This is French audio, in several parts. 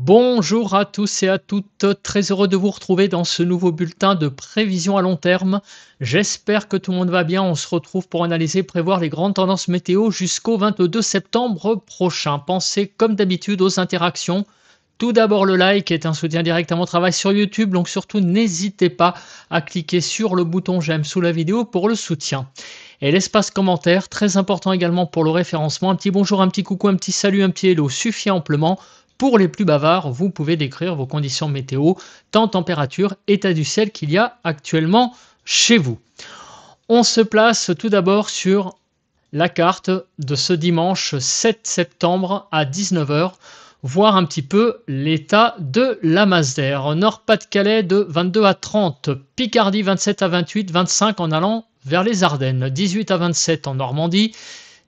Bonjour à tous et à toutes, très heureux de vous retrouver dans ce nouveau bulletin de prévision à long terme. J'espère que tout le monde va bien. On se retrouve pour analyser et prévoir les grandes tendances météo jusqu'au 22 septembre prochain. Pensez comme d'habitude aux interactions. Tout d'abord le like est un soutien direct à mon travail sur YouTube, donc surtout n'hésitez pas à cliquer sur le bouton j'aime sous la vidéo pour le soutien. Et l'espace commentaire, très important également pour le référencement. Un petit bonjour, un petit coucou, un petit salut, un petit hello suffit amplement. Pour les plus bavards, vous pouvez décrire vos conditions météo, temps, température, état du ciel qu'il y a actuellement chez vous. On se place tout d'abord sur la carte de ce dimanche 7 septembre à 19h, voir un petit peu l'état de la masse d'air. Nord-Pas-de-Calais de 22 à 30, Picardie 27 à 28, 25 en allant vers les Ardennes, 18 à 27 en Normandie,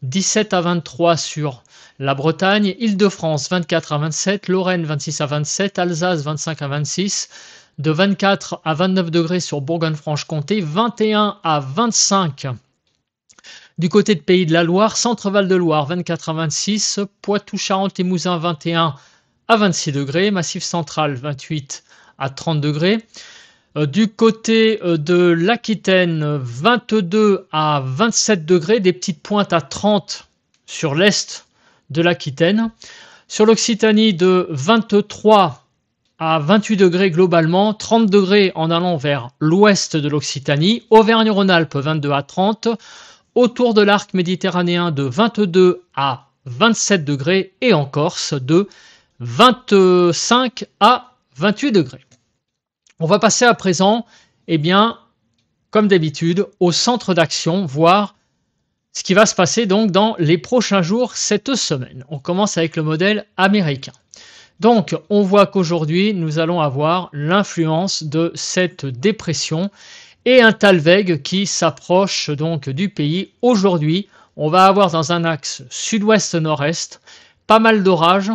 17 à 23 sur la Bretagne, Île-de-France 24 à 27, Lorraine 26 à 27, Alsace 25 à 26, de 24 à 29 degrés sur Bourgogne-Franche-Comté, 21 à 25 du côté de Pays de la Loire, Centre-Val de Loire 24 à 26, Poitou-Charentes-Limousin 21 à 26 degrés, Massif central 28 à 30 degrés. Du côté de l'Aquitaine, 22 à 27 degrés, des petites pointes à 30 sur l'est de l'Aquitaine. Sur l'Occitanie, de 23 à 28 degrés globalement, 30 degrés en allant vers l'ouest de l'Occitanie. Auvergne-Rhône-Alpes, 22 à 30. Autour de l'arc méditerranéen, de 22 à 27 degrés. Et en Corse, de 25 à 28 degrés. On va passer à présent, comme d'habitude, au centre d'action, voir ce qui va se passer donc dans les prochains jours cette semaine. On commence avec le modèle américain. Donc, on voit qu'aujourd'hui, nous allons avoir l'influence de cette dépression et un Talweg qui s'approche donc du pays. Aujourd'hui, on va avoir dans un axe sud-ouest-nord-est pas mal d'orages.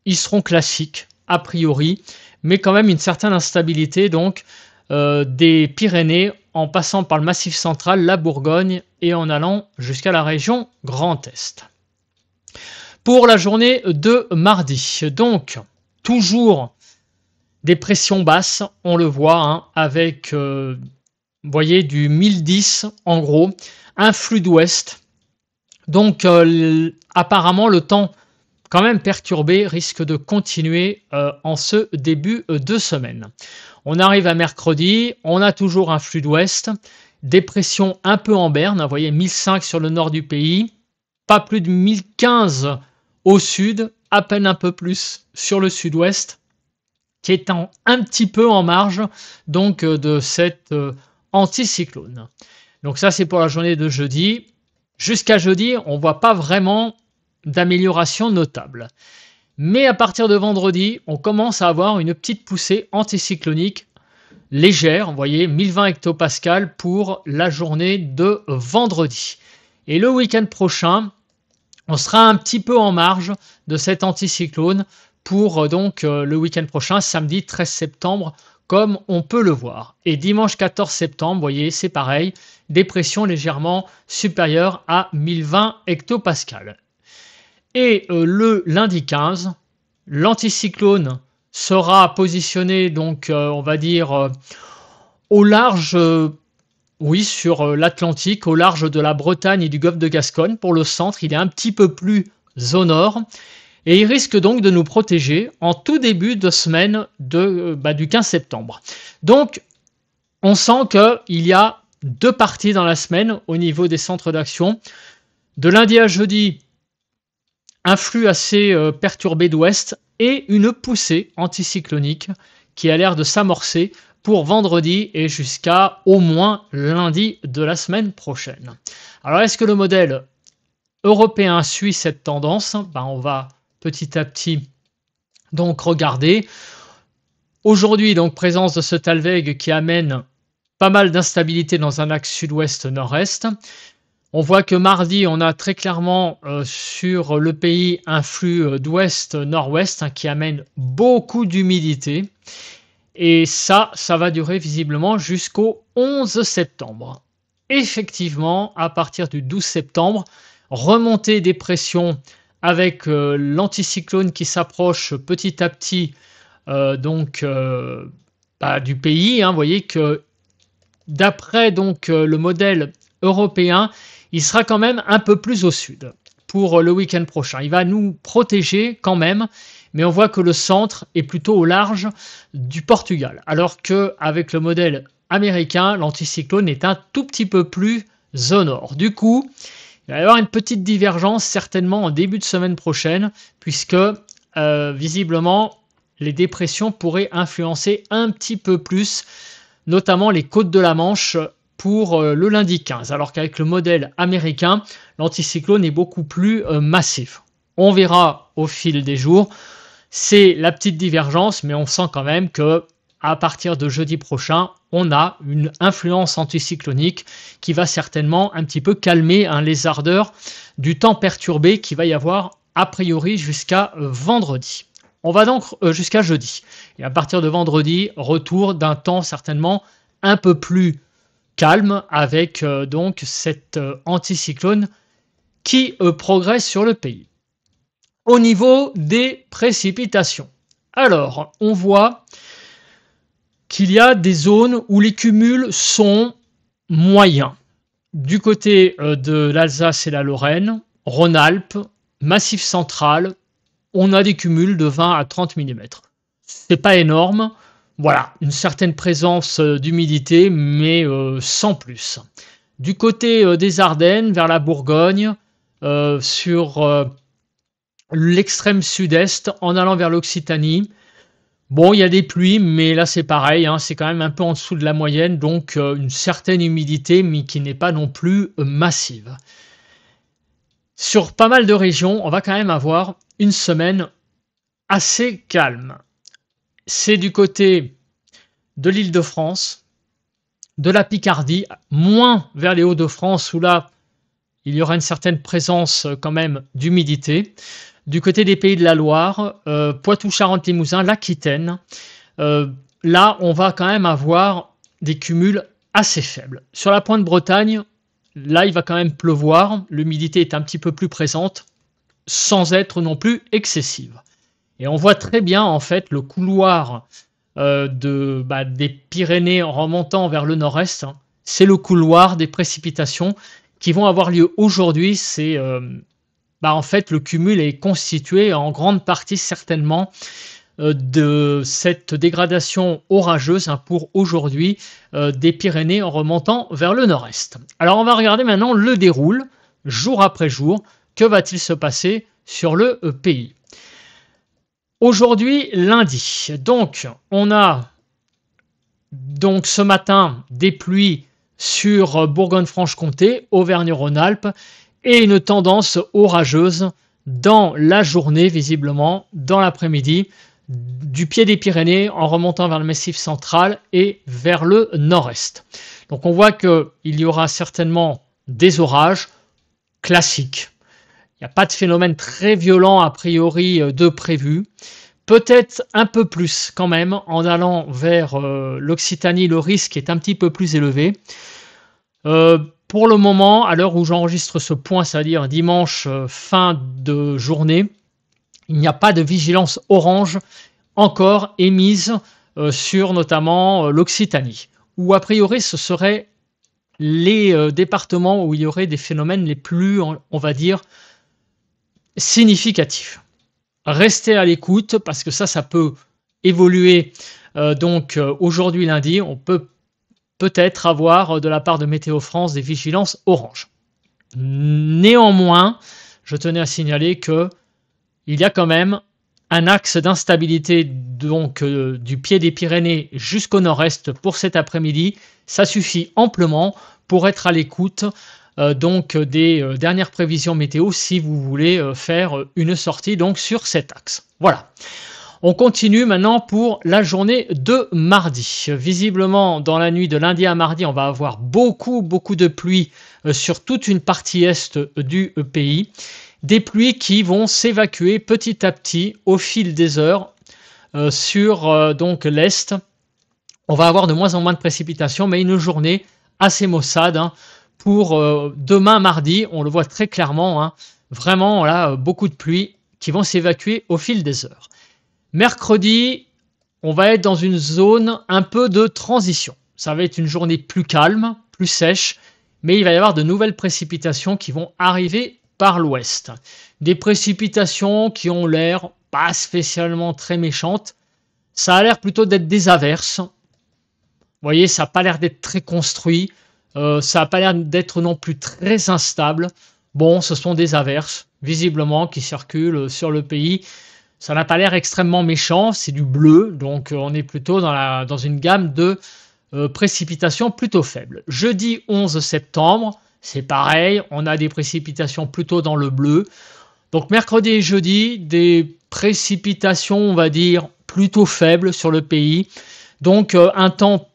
Ils seront classiques, a priori, mais quand même une certaine instabilité donc des Pyrénées en passant par le Massif central, la Bourgogne et en allant jusqu'à la région Grand Est. Pour la journée de mardi, donc toujours des pressions basses, on le voit, avec vous voyez, du 1010 en gros, un flux d'ouest. Donc apparemment le temps quand même perturbé risque de continuer en ce début de semaine. On arrive à mercredi, on a toujours un flux d'ouest, des pressions un peu en berne, vous voyez 1005 sur le nord du pays, pas plus de 1015 au sud, à peine un peu plus sur le sud-ouest, qui est un petit peu en marge donc de cet anticyclone. Donc ça c'est pour la journée de jeudi. Jusqu'à jeudi, on ne voit pas vraiment d'amélioration notable. Mais à partir de vendredi, on commence à avoir une petite poussée anticyclonique légère, vous voyez, 1020 hectopascales pour la journée de vendredi. Et le week-end prochain, on sera un petit peu en marge de cet anticyclone pour donc le week-end prochain, samedi 13 septembre, comme on peut le voir. Et dimanche 14 septembre, vous voyez, c'est pareil, des pressions légèrement supérieures à 1020 hectopascales. Et le lundi 15, l'anticyclone sera positionné donc on va dire au large, oui, sur l'Atlantique, au large de la Bretagne et du golfe de Gascogne. Pour le centre, il est un petit peu plus au nord et il risque donc de nous protéger en tout début de semaine du 15 septembre. Donc, on sent qu'il y a deux parties dans la semaine au niveau des centres d'action. De lundi à jeudi, un flux assez perturbé d'ouest et une poussée anticyclonique qui a l'air de s'amorcer pour vendredi et jusqu'à au moins lundi de la semaine prochaine. Alors, est-ce que le modèle européen suit cette tendance ? On va petit à petit donc regarder. Aujourd'hui, donc présence de ce Talweg qui amène pas mal d'instabilité dans un axe sud-ouest-nord-est. On voit que mardi, on a très clairement sur le pays un flux d'ouest-nord-ouest qui amène beaucoup d'humidité. Et ça va durer visiblement jusqu'au 11 septembre. Effectivement, à partir du 12 septembre, remontée des pressions avec l'anticyclone qui s'approche petit à petit du pays. Vous voyez que d'après le modèle européen, il sera quand même un peu plus au sud pour le week-end prochain. Il va nous protéger quand même, mais on voit que le centre est plutôt au large du Portugal, alors qu'avec le modèle américain, l'anticyclone est un tout petit peu plus au nord. Du coup, il va y avoir une petite divergence certainement en début de semaine prochaine, puisque visiblement, les dépressions pourraient influencer un petit peu plus, notamment les côtes de la Manche pour le lundi 15, alors qu'avec le modèle américain, l'anticyclone est beaucoup plus massif. On verra au fil des jours. C'est la petite divergence, mais on sent quand même que à partir de jeudi prochain, on a une influence anticyclonique qui va certainement un petit peu calmer les ardeurs du temps perturbé qu'il va y avoir a priori jusqu'à vendredi. On va donc jusqu'à jeudi. Et à partir de vendredi, retour d'un temps certainement un peu plus calme avec donc cet anticyclone qui progresse sur le pays. Au niveau des précipitations, alors on voit qu'il y a des zones où les cumuls sont moyens. Du côté de l'Alsace et la Lorraine, Rhône-Alpes, Massif central, on a des cumuls de 20 à 30 mm. C'est pas énorme. Voilà, une certaine présence d'humidité, mais sans plus. Du côté des Ardennes, vers la Bourgogne, sur l'extrême sud-est, en allant vers l'Occitanie, bon, il y a des pluies, mais là c'est pareil, c'est quand même un peu en dessous de la moyenne, donc une certaine humidité, mais qui n'est pas non plus massive. Sur pas mal de régions, on va quand même avoir une semaine assez calme. C'est du côté de l'Île-de-France, de la Picardie, moins vers les Hauts-de-France où là, il y aura une certaine présence quand même d'humidité. Du côté des Pays de la Loire, Poitou, Charente, Limousin, l'Aquitaine, là, on va quand même avoir des cumuls assez faibles. Sur la pointe Bretagne, là, il va quand même pleuvoir. L'humidité est un petit peu plus présente, sans être non plus excessive. Et on voit très bien, en fait, le couloir des Pyrénées en remontant vers le nord-est. C'est le couloir des précipitations qui vont avoir lieu aujourd'hui. C'est en fait, le cumul est constitué en grande partie certainement de cette dégradation orageuse pour aujourd'hui des Pyrénées en remontant vers le nord-est. Alors on va regarder maintenant le déroule, jour après jour. Que va-t-il se passer sur le pays? Aujourd'hui, lundi, donc on a ce matin des pluies sur Bourgogne-Franche-Comté, Auvergne-Rhône-Alpes et une tendance orageuse dans la journée, visiblement, dans l'après-midi, du pied des Pyrénées en remontant vers le Massif central et vers le nord-est. Donc on voit qu'il y aura certainement des orages classiques. Il n'y a pas de phénomène très violent a priori de prévu. Peut-être un peu plus quand même en allant vers l'Occitanie, le risque est un petit peu plus élevé. Pour le moment, à l'heure où j'enregistre ce point, c'est-à-dire dimanche fin de journée, il n'y a pas de vigilance orange encore émise sur notamment l'Occitanie, où a priori ce seraient les départements où il y aurait des phénomènes les plus, on va dire, significatifs. Restez à l'écoute parce que ça peut évoluer. Aujourd'hui lundi, on peut-être avoir de la part de Météo France des vigilances orange. Néanmoins, je tenais à signaler que il y a quand même un axe d'instabilité du pied des Pyrénées jusqu'au nord-est pour cet après-midi. Ça suffit amplement pour être à l'écoute des dernières prévisions météo si vous voulez faire une sortie sur cet axe. Voilà. On continue maintenant pour la journée de mardi. Visiblement, dans la nuit de lundi à mardi, on va avoir beaucoup de pluie sur toute une partie est du pays. Des pluies qui vont s'évacuer petit à petit au fil des heures sur l'est. On va avoir de moins en moins de précipitations, mais une journée assez maussade pour demain mardi. On le voit très clairement. Vraiment, là, beaucoup de pluie qui vont s'évacuer au fil des heures. Mercredi, on va être dans une zone un peu de transition. Ça va être une journée plus calme, plus sèche, mais il va y avoir de nouvelles précipitations qui vont arriver par l'ouest. Des précipitations qui ont l'air pas spécialement très méchantes. Ça a l'air plutôt d'être des averses. Vous voyez, ça n'a pas l'air d'être très construit. Ça n'a pas l'air d'être non plus très instable. Bon, ce sont des averses, visiblement, qui circulent sur le pays. Ça n'a pas l'air extrêmement méchant, c'est du bleu, donc on est plutôt dans une gamme de précipitations plutôt faibles. Jeudi 11 septembre, c'est pareil, on a des précipitations plutôt dans le bleu. Donc mercredi et jeudi, des précipitations, on va dire, plutôt faibles sur le pays. Donc un temps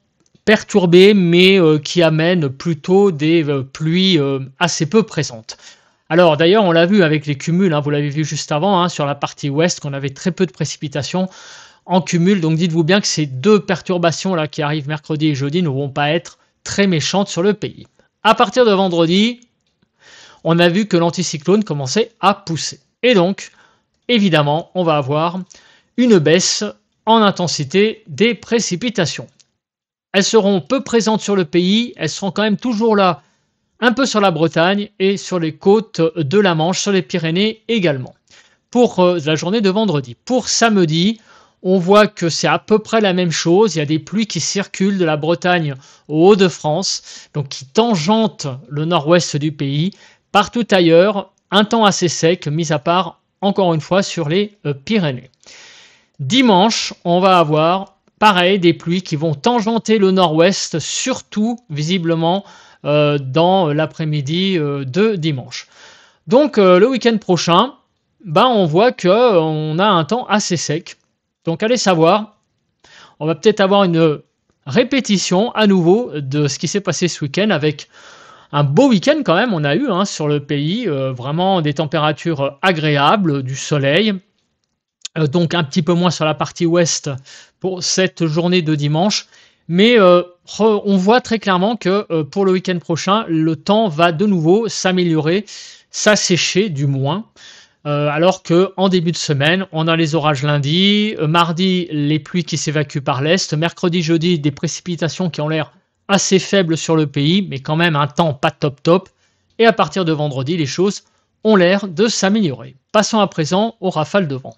perturbé, mais qui amène plutôt des pluies assez peu présentes. Alors d'ailleurs, on l'a vu avec les cumuls, hein, vous l'avez vu juste avant, hein, sur la partie ouest, qu'on avait très peu de précipitations en cumul. Donc dites-vous bien que ces deux perturbations là qui arrivent mercredi et jeudi ne vont pas être très méchantes sur le pays. À partir de vendredi, on a vu que l'anticyclone commençait à pousser. Et donc, évidemment, on va avoir une baisse en intensité des précipitations. Elles seront peu présentes sur le pays, elles seront quand même toujours là, un peu sur la Bretagne et sur les côtes de la Manche, sur les Pyrénées également. Pour la journée de vendredi. Pour samedi, on voit que c'est à peu près la même chose. Il y a des pluies qui circulent de la Bretagne au Hauts-de-France, donc qui tangentent le nord-ouest du pays. Partout ailleurs, un temps assez sec, mis à part, encore une fois, sur les Pyrénées. Dimanche, on va avoir, pareil, des pluies qui vont tangenter le nord-ouest, surtout, visiblement, dans l'après-midi de dimanche. Donc, le week-end prochain, on voit qu'on a un temps assez sec. Donc, allez savoir, on va peut-être avoir une répétition à nouveau de ce qui s'est passé ce week-end avec un beau week-end quand même, on a eu sur le pays, vraiment des températures agréables, du soleil, donc un petit peu moins sur la partie ouest pour cette journée de dimanche, mais on voit très clairement que pour le week-end prochain, le temps va de nouveau s'améliorer, s'assécher du moins, alors qu'en début de semaine, on a les orages lundi, mardi, les pluies qui s'évacuent par l'est, mercredi, jeudi, des précipitations qui ont l'air assez faible sur le pays, mais quand même un temps pas top. Et à partir de vendredi, les choses ont l'air de s'améliorer. Passons à présent aux rafales de vent.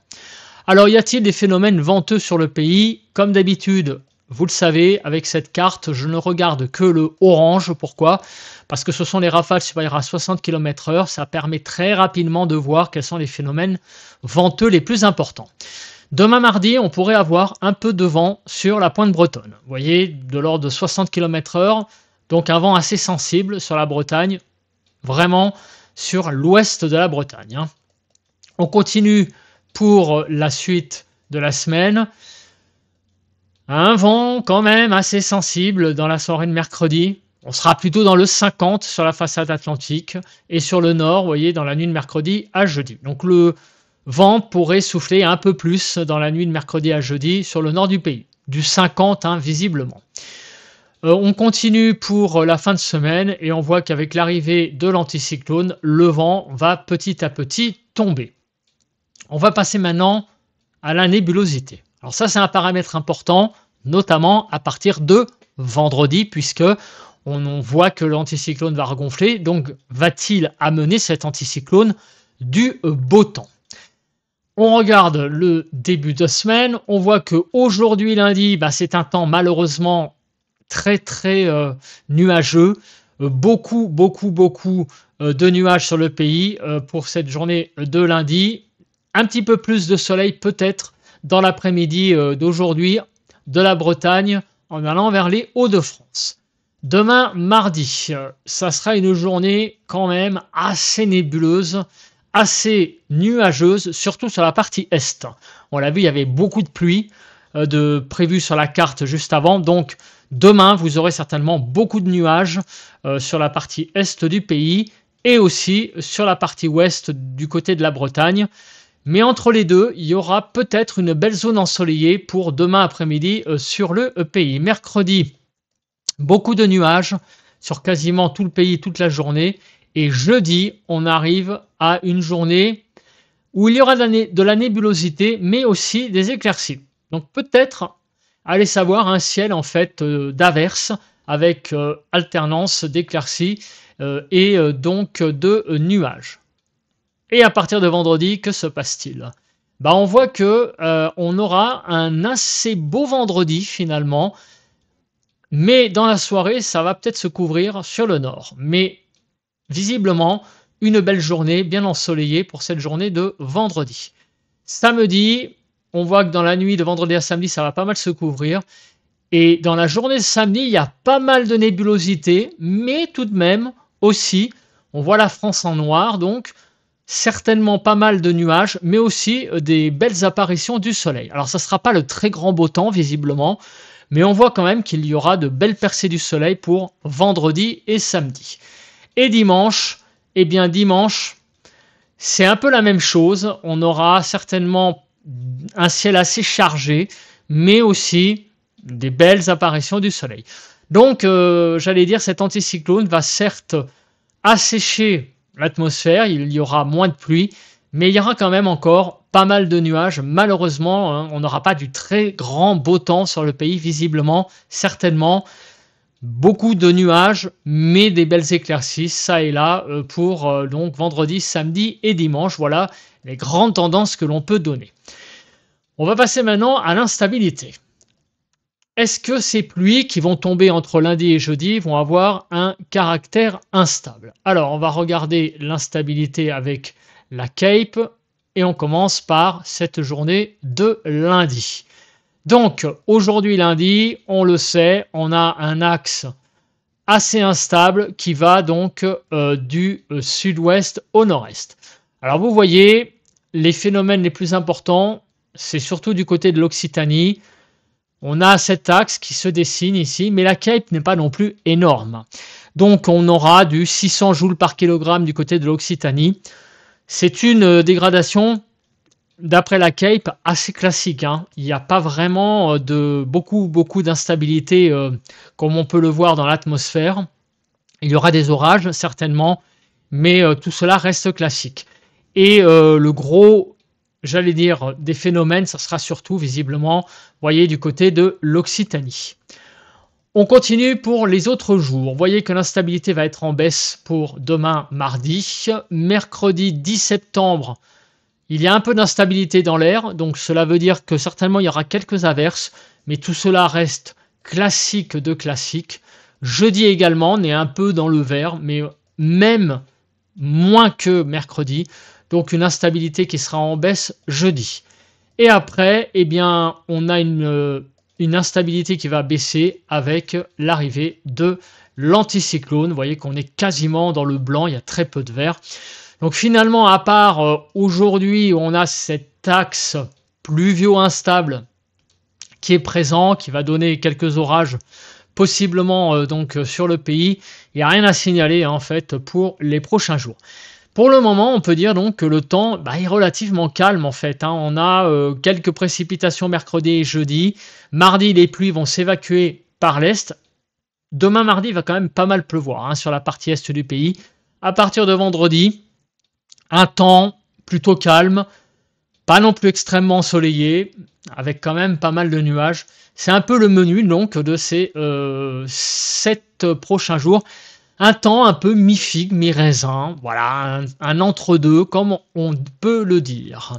Alors, y a-t-il des phénomènes venteux sur le pays? Comme d'habitude, vous le savez, avec cette carte, je ne regarde que le orange. Pourquoi? Parce que ce sont les rafales supérieures à 60 km/h. Ça permet très rapidement de voir quels sont les phénomènes venteux les plus importants. Demain mardi, on pourrait avoir un peu de vent sur la pointe bretonne. Vous voyez, de l'ordre de 60 km/h, donc un vent assez sensible sur la Bretagne, vraiment sur l'ouest de la Bretagne. On continue pour la suite de la semaine. Un vent quand même assez sensible dans la soirée de mercredi. On sera plutôt dans le 50 sur la façade atlantique et sur le nord, vous voyez, dans la nuit de mercredi à jeudi. Donc le vent pourrait souffler un peu plus dans la nuit de mercredi à jeudi sur le nord du pays, du 50 visiblement. On continue pour la fin de semaine et on voit qu'avec l'arrivée de l'anticyclone, le vent va petit à petit tomber. On va passer maintenant à la nébulosité. Alors ça, c'est un paramètre important, notamment à partir de vendredi, puisque on voit que l'anticyclone va regonfler. Donc, va-t-il amener cet anticyclone du beau temps? On regarde le début de semaine, on voit qu'aujourd'hui lundi, c'est un temps malheureusement très nuageux, beaucoup de nuages sur le pays pour cette journée de lundi, un petit peu plus de soleil peut-être dans l'après-midi d'aujourd'hui de la Bretagne en allant vers les Hauts-de-France. Demain mardi, ça sera une journée quand même assez nébuleuse, assez nuageuse, surtout sur la partie est. On l'a vu, il y avait beaucoup de pluie prévues sur la carte juste avant. Donc demain, vous aurez certainement beaucoup de nuages sur la partie est du pays et aussi sur la partie ouest du côté de la Bretagne. Mais entre les deux, il y aura peut-être une belle zone ensoleillée pour demain après-midi sur le pays. Mercredi, beaucoup de nuages sur quasiment tout le pays toute la journée. Et jeudi, on arrive à une journée où il y aura de la nébulosité, mais aussi des éclaircies. Donc peut-être, allez savoir, un ciel en fait d'averses avec alternance d'éclaircies et donc de nuages. Et à partir de vendredi, que se passe-t-il? Bah, on voit que on aura un assez beau vendredi finalement, mais dans la soirée, ça va peut-être se couvrir sur le nord. Mais visiblement, une belle journée bien ensoleillée pour cette journée de vendredi. Samedi, on voit que dans la nuit de vendredi à samedi, ça va pas mal se couvrir. Et dans la journée de samedi, il y a pas mal de nébulosité, mais tout de même aussi, on voit la France en noir, donc certainement pas mal de nuages, mais aussi des belles apparitions du soleil. Alors ça ne sera pas le très grand beau temps, visiblement, mais on voit quand même qu'il y aura de belles percées du soleil pour vendredi et samedi. Et dimanche, eh bien dimanche, c'est un peu la même chose. On aura certainement un ciel assez chargé, mais aussi des belles apparitions du soleil. Donc, j'allais dire, cet anticyclone va certes assécher l'atmosphère, il y aura moins de pluie, mais il y aura quand même encore pas mal de nuages. Malheureusement, hein, on n'aura pas du très grand beau temps sur le pays, visiblement, certainement. Beaucoup de nuages, mais des belles éclaircies, ça et là, pour donc vendredi, samedi et dimanche. Voilà les grandes tendances que l'on peut donner. On va passer maintenant à l'instabilité. Est-ce que ces pluies qui vont tomber entre lundi et jeudi vont avoir un caractère instable? Alors, on va regarder l'instabilité avec la Cape et on commence par cette journée de lundi. Donc, aujourd'hui lundi, on le sait, on a un axe assez instable qui va donc du sud-ouest au nord-est. Alors, vous voyez, les phénomènes les plus importants, c'est surtout du côté de l'Occitanie. On a cet axe qui se dessine ici, mais la Cape n'est pas non plus énorme. Donc, on aura du 600 joules par kilogramme du côté de l'Occitanie. C'est une dégradation, d'après la Cape, assez classique. Hein. Il n'y a pas vraiment de beaucoup d'instabilité comme on peut le voir dans l'atmosphère. Il y aura des orages, certainement, mais tout cela reste classique. Et le gros, j'allais dire, des phénomènes, ça sera surtout visiblement, vous voyez, du côté de l'Occitanie. On continue pour les autres jours. Vous voyez que l'instabilité va être en baisse pour demain, mardi. Mercredi 10 septembre, il y a un peu d'instabilité dans l'air, donc cela veut dire que certainement il y aura quelques averses, mais tout cela reste classique de classique. Jeudi également, on est un peu dans le vert, mais même moins que mercredi, donc une instabilité qui sera en baisse jeudi. Et après, eh bien, on a une instabilité qui va baisser avec l'arrivée de l'anticyclone. Vous voyez qu'on est quasiment dans le blanc, il y a très peu de vert. Donc finalement, à part aujourd'hui, on a cet axe pluvio instable qui est présent, qui va donner quelques orages possiblement donc sur le pays. Il n'y a rien à signaler hein, en fait pour les prochains jours. Pour le moment, on peut dire donc que le temps est relativement calme en fait. Hein. On a quelques précipitations mercredi et jeudi. Mardi, les pluies vont s'évacuer par l'est. Demain mardi, il va quand même pas mal pleuvoir hein, sur la partie est du pays. À partir de vendredi, un temps plutôt calme, pas non plus extrêmement ensoleillé, avec quand même pas mal de nuages. C'est un peu le menu donc de ces 7 prochains jours. Un temps un peu mi-figue, mi-raisin, voilà, un entre-deux, comme on peut le dire.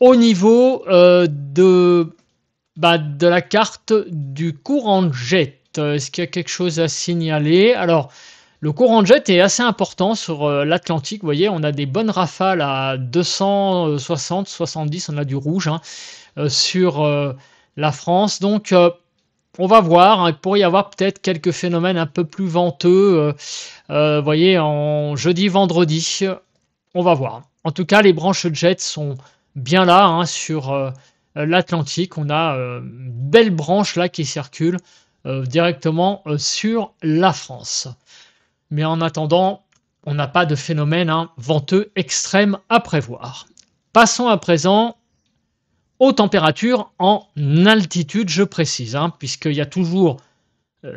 Au niveau de la carte du courant de jet, est-ce qu'il y a quelque chose à signaler? Alors, le courant de jet est assez important sur l'Atlantique. Vous voyez, on a des bonnes rafales à 260, 70, on a du rouge hein, sur la France. Donc, on va voir, hein, il pourrait y avoir peut-être quelques phénomènes un peu plus venteux, vous voyez, en jeudi, vendredi, on va voir. En tout cas, les branches de jet sont bien là hein, sur l'Atlantique. On a une belle branche là qui circule directement sur la France. Mais en attendant, on n'a pas de phénomène hein, venteux extrême à prévoir. Passons à présent aux températures en altitude, je précise, hein, puisqu'il y a toujours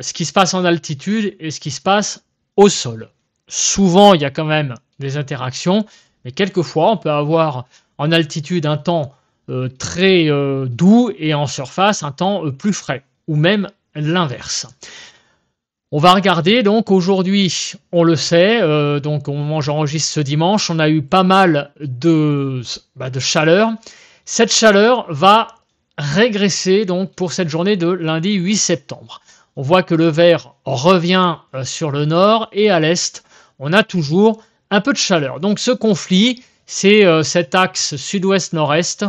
ce qui se passe en altitude et ce qui se passe au sol. Souvent, il y a quand même des interactions, Mais quelquefois, on peut avoir en altitude un temps très doux et en surface un temps plus frais, ou même l'inverse. On va regarder, donc aujourd'hui, on le sait, donc au moment où j'enregistre ce dimanche, on a eu pas mal de chaleur. Cette chaleur va régresser donc pour cette journée de lundi 8 septembre. On voit que le vert revient sur le nord et à l'est, on a toujours un peu de chaleur. Donc ce conflit, c'est cet axe sud-ouest-nord-est,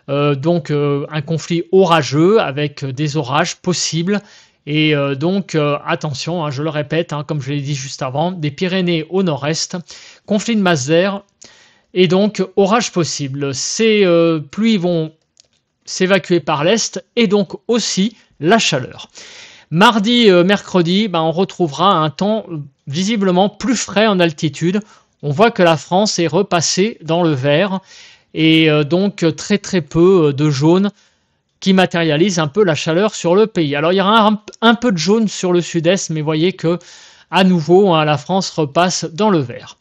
donc un conflit orageux avec des orages possibles. Et donc attention, hein, je le répète, hein, comme je l'ai dit juste avant, des Pyrénées au nord-est, conflit de masse d'air et donc orage possible. Ces pluies vont s'évacuer par l'est et donc aussi la chaleur. Mardi, mercredi, on retrouvera un temps visiblement plus frais en altitude. On voit que la France est repassée dans le vert et donc très très peu de jaune qui matérialise un peu la chaleur sur le pays. Alors il y aura un peu de jaune sur le sud-est, mais voyez que à nouveau, hein, la France repasse dans le vert.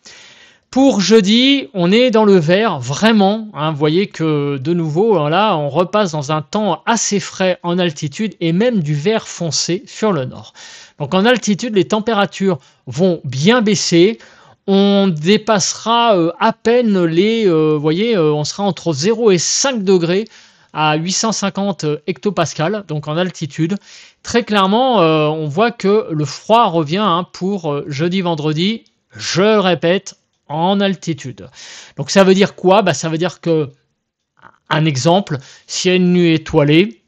Pour jeudi, on est dans le vert vraiment. Hein, vous voyez que de nouveau, là, on repasse dans un temps assez frais en altitude et même du vert foncé sur le nord. Donc en altitude, les températures vont bien baisser. On dépassera à peine les, vous voyez, on sera entre 0 et 5 degrés à 850 hectopascales, donc en altitude. Très clairement, on voit que le froid revient hein, pour jeudi, vendredi, je le répète, en altitude. Donc ça veut dire quoi? Ça veut dire que, un exemple, s'il y a une nuit étoilée,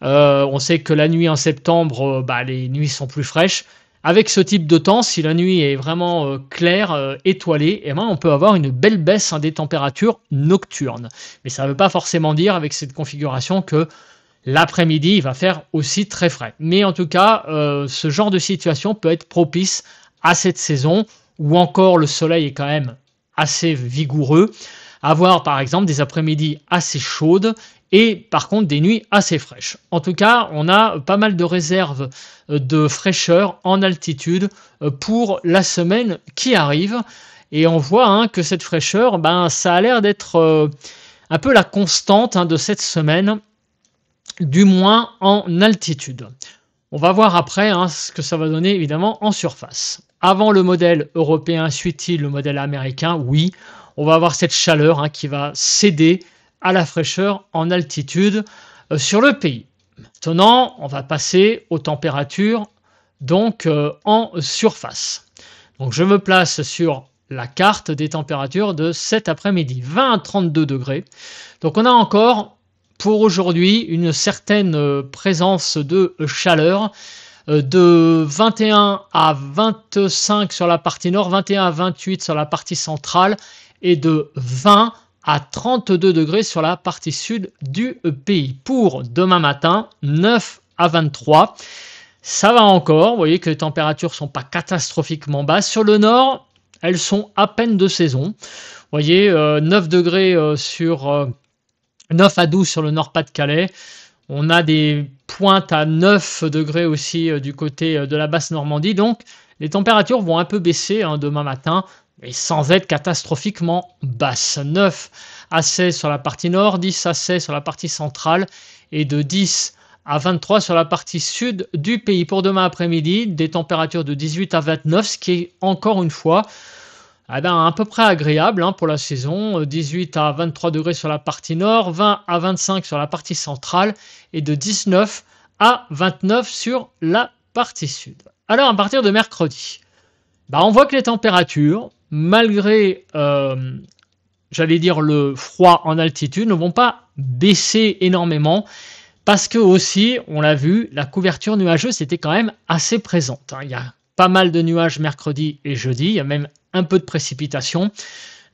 on sait que la nuit en septembre, les nuits sont plus fraîches. Avec ce type de temps, si la nuit est vraiment claire, étoilée, on peut avoir une belle baisse des températures nocturnes. Mais ça ne veut pas forcément dire, avec cette configuration, que l'après-midi, il va faire aussi très frais. Mais en tout cas, ce genre de situation peut être propice à cette saison, où encore le soleil est quand même assez vigoureux. Avoir par exemple des après-midi assez chaudes et par contre des nuits assez fraîches. En tout cas, on a pas mal de réserves de fraîcheur en altitude pour la semaine qui arrive. Et on voit hein, que cette fraîcheur, ça a l'air d'être un peu la constante hein, de cette semaine, du moins en altitude. On va voir après hein, ce que ça va donner évidemment en surface. Avant le modèle européen, suit-il le modèle américain? Oui, on va avoir cette chaleur hein, qui va céder à la fraîcheur en altitude sur le pays. Maintenant, on va passer aux températures donc en surface. Donc je me place sur la carte des températures de cet après-midi, 20 à 32 degrés. Donc on a encore pour aujourd'hui une certaine présence de chaleur de 21 à 25 sur la partie nord, 21 à 28 sur la partie centrale et de 20 à 32 degrés sur la partie sud du pays. Pour demain matin, 9 à 23. Ça va encore, vous voyez que les températures ne sont pas catastrophiquement basses. Sur le nord, elles sont à peine de saison. Vous voyez, 9 degrés sur 9 à 12 sur le Nord-Pas-de-Calais. On a des pointes à 9 degrés aussi du côté de la basse Normandie. Donc, les températures vont un peu baisser hein, demain matin, mais sans être catastrophiquement basses. 9 à 16 sur la partie nord, 10 à 16 sur la partie centrale et de 10 à 23 sur la partie sud du pays. Pour demain après-midi, des températures de 18 à 29, ce qui est encore une fois à peu près agréable hein, pour la saison. 18 à 23 degrés sur la partie nord, 20 à 25 sur la partie centrale et de 19 à 29 sur la partie sud. Alors à partir de mercredi, on voit que les températures, malgré j'allais dire le froid en altitude, ne vont pas baisser énormément parce que aussi, on l'a vu, la couverture nuageuse était quand même assez présente. Hein. Il y a pas mal de nuages mercredi et jeudi, il y a même un peu de précipitations.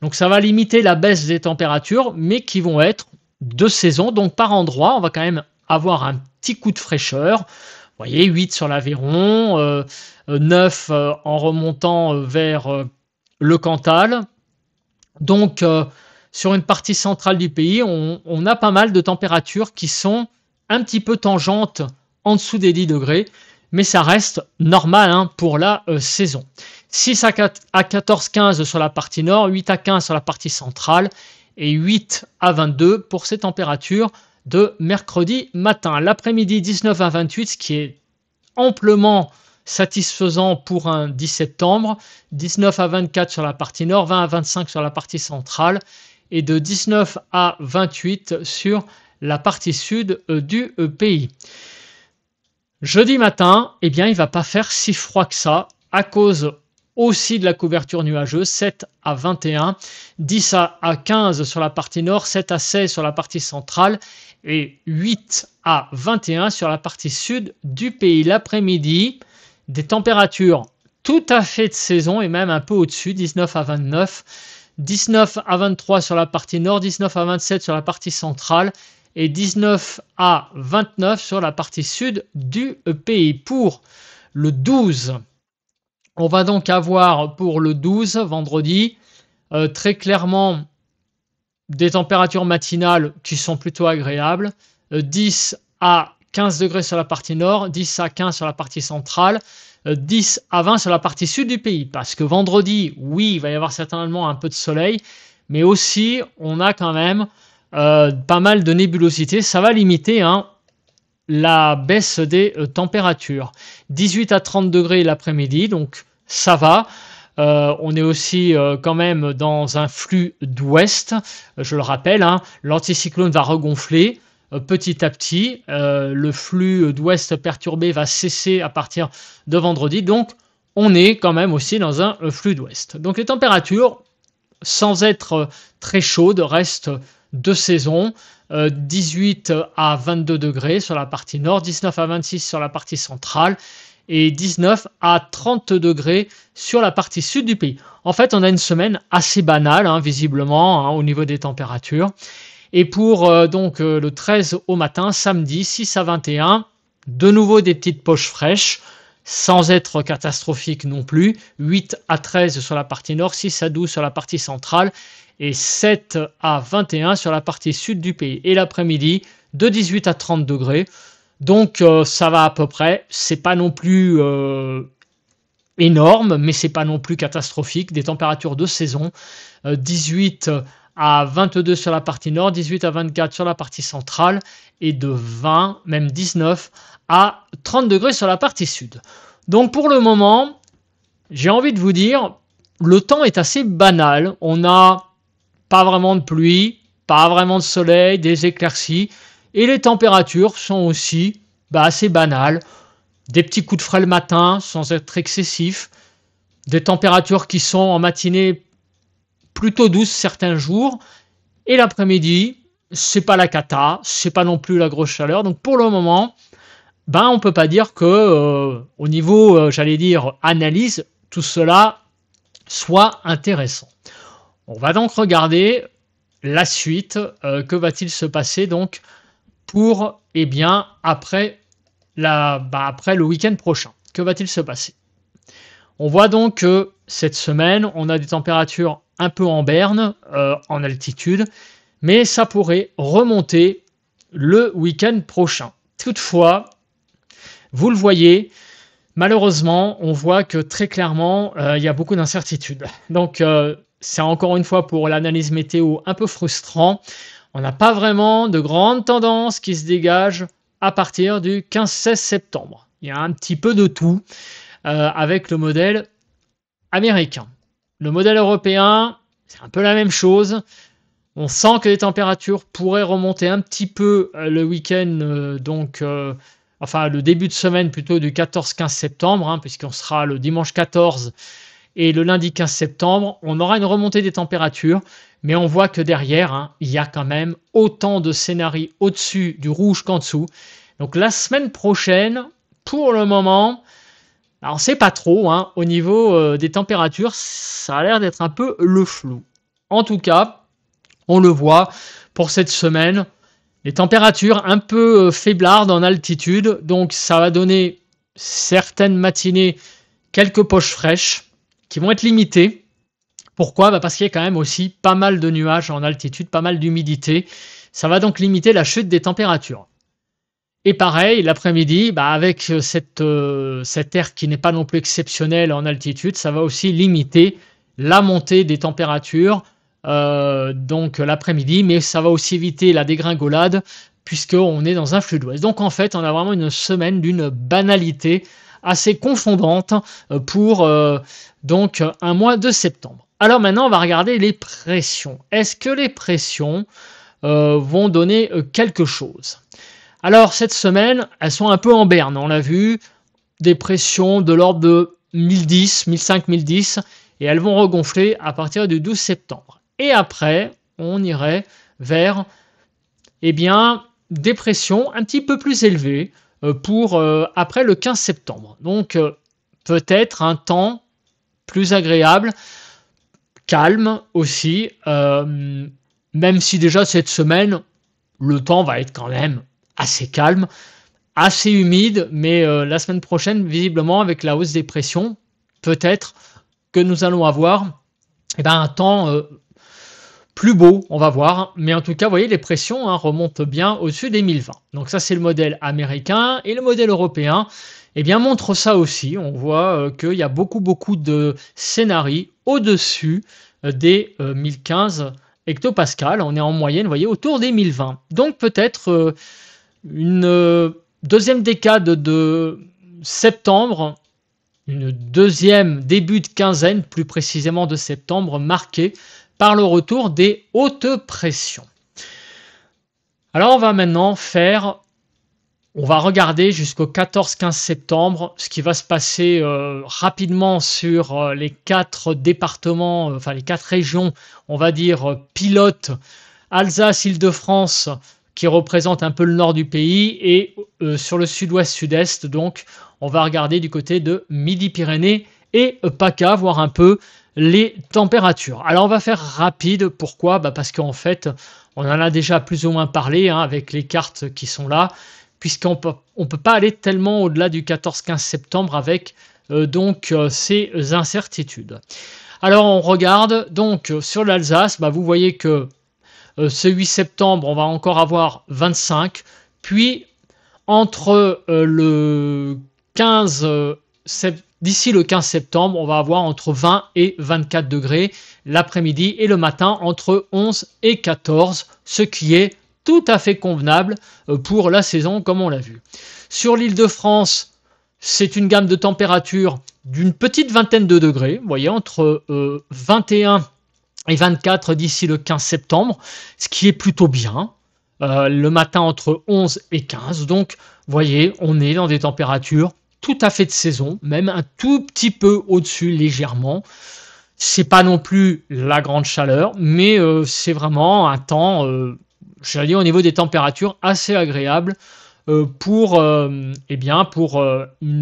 Donc ça va limiter la baisse des températures, mais qui vont être de saison. Donc par endroit, on va quand même avoir un petit coup de fraîcheur. Vous voyez, 8 sur l'Aveyron, 9 en remontant vers le Cantal. Donc sur une partie centrale du pays, on a pas mal de températures qui sont un petit peu tangentes en dessous des 10 degrés. mais ça reste normal hein, pour la saison. 6 à 14-15 sur la partie nord, 8 à 15 sur la partie centrale et 8 à 22 pour ces températures de mercredi matin. L'après-midi, 19 à 28, ce qui est amplement satisfaisant pour un 10 septembre, 19 à 24 sur la partie nord, 20 à 25 sur la partie centrale et de 19 à 28 sur la partie sud du pays. Jeudi matin, eh bien, il ne va pas faire si froid que ça à cause aussi de la couverture nuageuse, 7 à 21, 10 à 15 sur la partie nord, 7 à 16 sur la partie centrale et 8 à 21 sur la partie sud du pays. L'après-midi, des températures tout à fait de saison et même un peu au-dessus, 19 à 29, 19 à 23 sur la partie nord, 19 à 27 sur la partie centrale et 19 à 29 sur la partie sud du pays. Pour le 12, on va donc avoir pour le 12, vendredi, très clairement des températures matinales qui sont plutôt agréables, 10 à 15 degrés sur la partie nord, 10 à 15 sur la partie centrale, 10 à 20 sur la partie sud du pays. Parce que vendredi, oui, il va y avoir certainement un peu de soleil, mais aussi on a quand même pas mal de nébulosité. Ça va limiter hein, la baisse des températures. 18 à 30 degrés l'après-midi, donc ça va. On est aussi quand même dans un flux d'ouest. Je le rappelle, hein, l'anticyclone va regonfler petit à petit. Le flux d'ouest perturbé va cesser à partir de vendredi. Donc, on est quand même aussi dans un flux d'ouest. Donc, les températures, sans être très chaudes, restent de saison. 18 à 22 degrés sur la partie nord, 19 à 26 sur la partie centrale et 19 à 30 degrés sur la partie sud du pays. En fait, on a une semaine assez banale, hein, visiblement, hein, au niveau des températures. Et pour donc le 13 au matin, samedi, 6 à 21, de nouveau des petites poches fraîches, sans être catastrophique non plus. 8 à 13 sur la partie nord, 6 à 12 sur la partie centrale et 7 à 21 sur la partie sud du pays. Et l'après-midi, de 18 à 30 degrés. Donc ça va à peu près, c'est pas non plus énorme, mais c'est pas non plus catastrophique. Des températures de saison, 18 à 22 sur la partie nord, 18 à 24 sur la partie centrale et de 20, même 19 à 30 degrés sur la partie sud. Donc pour le moment, j'ai envie de vous dire, le temps est assez banal. On n'a pas vraiment de pluie, pas vraiment de soleil, des éclaircies. Et les températures sont aussi assez banales. Des petits coups de frais le matin sans être excessifs. Des températures qui sont en matinée plutôt douces certains jours. Et l'après-midi, c'est pas la cata, c'est pas non plus la grosse chaleur. Donc pour le moment, on peut pas dire que au niveau, j'allais dire, analyse, tout cela soit intéressant. On va donc regarder la suite. Que va-t-il se passer donc pour, après le week-end prochain? Que va-t-il se passer? On voit donc que cette semaine, on a des températures un peu en berne, en altitude, mais ça pourrait remonter le week-end prochain. Toutefois, vous le voyez, malheureusement, on voit que très clairement, il y a beaucoup d'incertitudes. Donc, c'est encore une fois pour l'analyse météo un peu frustrant. On n'a pas vraiment de grandes tendances qui se dégagent à partir du 15-16 septembre. Il y a un petit peu de tout avec le modèle américain. Le modèle européen, c'est un peu la même chose. On sent que les températures pourraient remonter un petit peu le week-end, le début de semaine plutôt du 14-15 septembre, puisqu'on sera le dimanche 14 et le lundi 15 septembre. On aura une remontée des températures. Mais on voit que derrière, il y a quand même autant de scénarios au-dessus du rouge qu'en dessous. Donc la semaine prochaine, pour le moment, alors c'est pas trop. Au niveau des températures, ça a l'air d'être un peu le flou. En tout cas, on le voit pour cette semaine. Les températures un peu faiblardes en altitude. Donc ça va donner certaines matinées quelques poches fraîches qui vont être limitées. Pourquoi ? Parce qu'il y a quand même aussi pas mal de nuages en altitude, pas mal d'humidité. Ça va donc limiter la chute des températures. Et pareil, l'après-midi, avec cet air qui n'est pas non plus exceptionnel en altitude, ça va aussi limiter la montée des températures donc l'après-midi, mais ça va aussi éviter la dégringolade puisqu'on est dans un flux d'ouest. Donc en fait, on a vraiment une semaine d'une banalité assez confondante pour donc un mois de septembre. Alors maintenant, on va regarder les pressions. Est-ce que les pressions vont donner quelque chose? Alors cette semaine, elles sont un peu en berne, on l'a vu, des pressions de l'ordre de 1010, 1005, 1010, et elles vont regonfler à partir du 12 septembre. Et après, on irait vers des pressions un petit peu plus élevées pour après le 15 septembre. Donc peut-être un temps plus agréable, calme aussi, même si déjà cette semaine, le temps va être quand même assez calme, assez humide, mais la semaine prochaine, visiblement, avec la hausse des pressions, peut-être que nous allons avoir un temps plus beau, on va voir. Mais en tout cas, vous voyez, les pressions remontent bien au-dessus des 1020. Donc ça, c'est le modèle américain. Et le modèle européen montre ça aussi. On voit qu'il y a beaucoup de scénarios au-dessus des 1015 hectopascales. On est en moyenne, vous voyez, autour des 1020. Donc peut-être une deuxième décade de septembre, une deuxième début de quinzaine, plus précisément de septembre, marquée par le retour des hautes pressions. Alors on va maintenant on va regarder jusqu'au 14-15 septembre ce qui va se passer rapidement sur les 4 départements, les 4 régions, on va dire pilotes, Alsace, Île-de-France, qui représente un peu le nord du pays, et sur le sud-ouest-sud-est, donc on va regarder du côté de Midi-Pyrénées et PACA, voir un peu les températures. Alors on va faire rapide, pourquoi? Parce qu'en fait, on en a déjà plus ou moins parlé avec les cartes qui sont là, puisqu'on peut pas aller tellement au-delà du 14-15 septembre avec ces incertitudes. Alors on regarde donc sur l'Alsace, vous voyez que ce 8 septembre, on va encore avoir 25, puis entre le 15 d'ici le 15 septembre, on va avoir entre 20 et 24 degrés l'après-midi, et le matin entre 11 et 14, ce qui est tout à fait convenable pour la saison, comme on l'a vu. Sur l'Île-de-France, c'est une gamme de température d'une petite vingtaine de degrés, vous voyez, entre 21 et 24 d'ici le 15 septembre, ce qui est plutôt bien. Le matin entre 11 et 15, donc vous voyez, on est dans des températures tout à fait de saison, même un tout petit peu au-dessus légèrement. C'est pas non plus la grande chaleur, mais c'est vraiment un temps, j'allais dire au niveau des températures, assez agréable pour une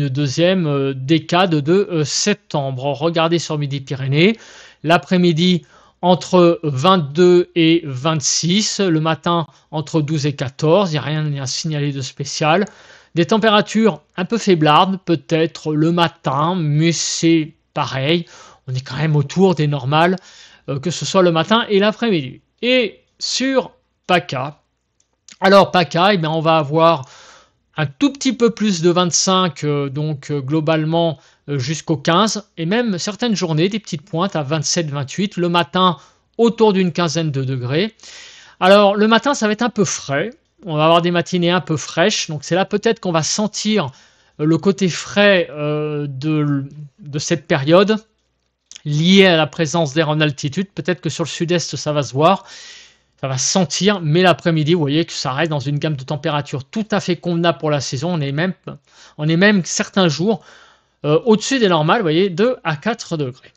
deuxième décade de septembre. Regardez sur Midi-Pyrénées, l'après-midi entre 22 et 26, le matin entre 12 et 14, il n'y a rien à signaler de spécial. Des températures un peu faiblardes peut-être le matin, mais c'est pareil, on est quand même autour des normales, que ce soit le matin et l'après-midi. Et sur PACA, alors PACA, on va avoir un tout petit peu plus de 25, globalement jusqu'au 15, et même certaines journées, des petites pointes à 27-28, le matin autour d'une quinzaine de degrés. Alors le matin, ça va être un peu frais, on va avoir des matinées un peu fraîches, donc c'est là peut-être qu'on va sentir le côté frais de cette période, lié à la présence d'air en altitude. Peut-être que sur le sud-est, ça va se voir, ça va se sentir, mais l'après-midi, vous voyez que ça reste dans une gamme de températures tout à fait convenable pour la saison. On est même certains jours au-dessus des normales, vous voyez, 2 à 4 degrés.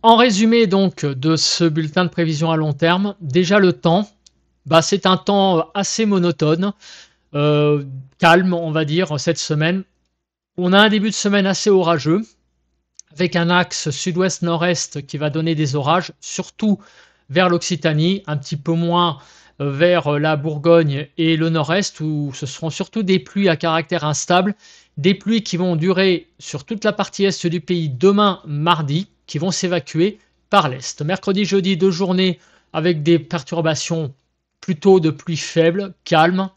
En résumé donc de ce bulletin de prévision à long terme, déjà le temps, c'est un temps assez monotone, calme on va dire cette semaine. On a un début de semaine assez orageux, avec un axe sud-ouest-nord-est qui va donner des orages, surtout vers l'Occitanie, un petit peu moins vers la Bourgogne et le nord-est, où ce seront surtout des pluies à caractère instable, des pluies qui vont durer sur toute la partie est du pays demain mardi, qui vont s'évacuer par l'est. Mercredi, jeudi, 2 journées avec des perturbations plutôt de pluie faible, calme,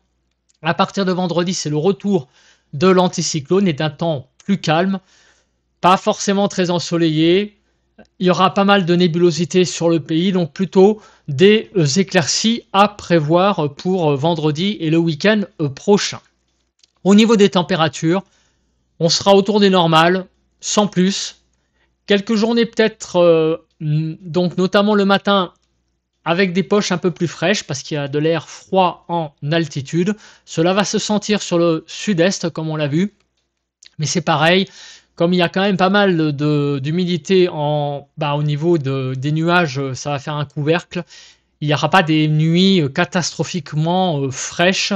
À partir de vendredi, c'est le retour de l'anticyclone et d'un temps plus calme, pas forcément très ensoleillé. Il y aura pas mal de nébulosité sur le pays, donc plutôt des éclaircies à prévoir pour vendredi et le week-end prochain. Au niveau des températures, on sera autour des normales, sans plus. Quelques journées peut-être, donc notamment le matin, avec des poches un peu plus fraîches parce qu'il y a de l'air froid en altitude. Cela va se sentir sur le sud-est, comme on l'a vu. Mais c'est pareil, comme il y a quand même pas mal d'humidité au niveau des nuages, ça va faire un couvercle. Il n'y aura pas des nuits catastrophiquement fraîches.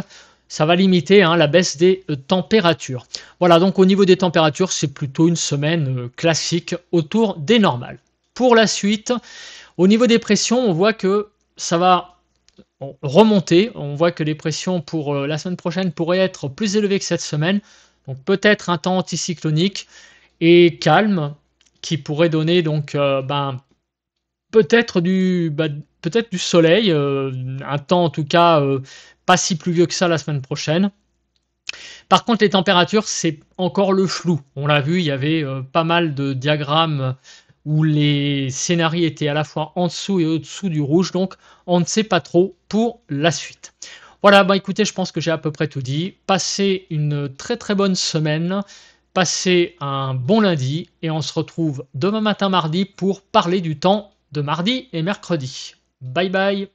Ça va limiter la baisse des températures. Voilà, donc au niveau des températures, c'est plutôt une semaine classique autour des normales. Pour la suite, au niveau des pressions, on voit que ça va remonter. On voit que les pressions pour la semaine prochaine pourraient être plus élevées que cette semaine. Donc peut-être un temps anticyclonique et calme qui pourrait donner donc peut-être peut-être du soleil, un temps en tout cas pas si pluvieux que ça la semaine prochaine. Par contre, les températures, c'est encore le flou. On l'a vu, il y avait pas mal de diagrammes où les scénarios étaient à la fois en dessous et au-dessous du rouge, donc on ne sait pas trop pour la suite. Voilà, écoutez, je pense que j'ai à peu près tout dit. Passez une très très bonne semaine, passez un bon lundi et on se retrouve demain matin mardi pour parler du temps de mardi et mercredi. Bye bye.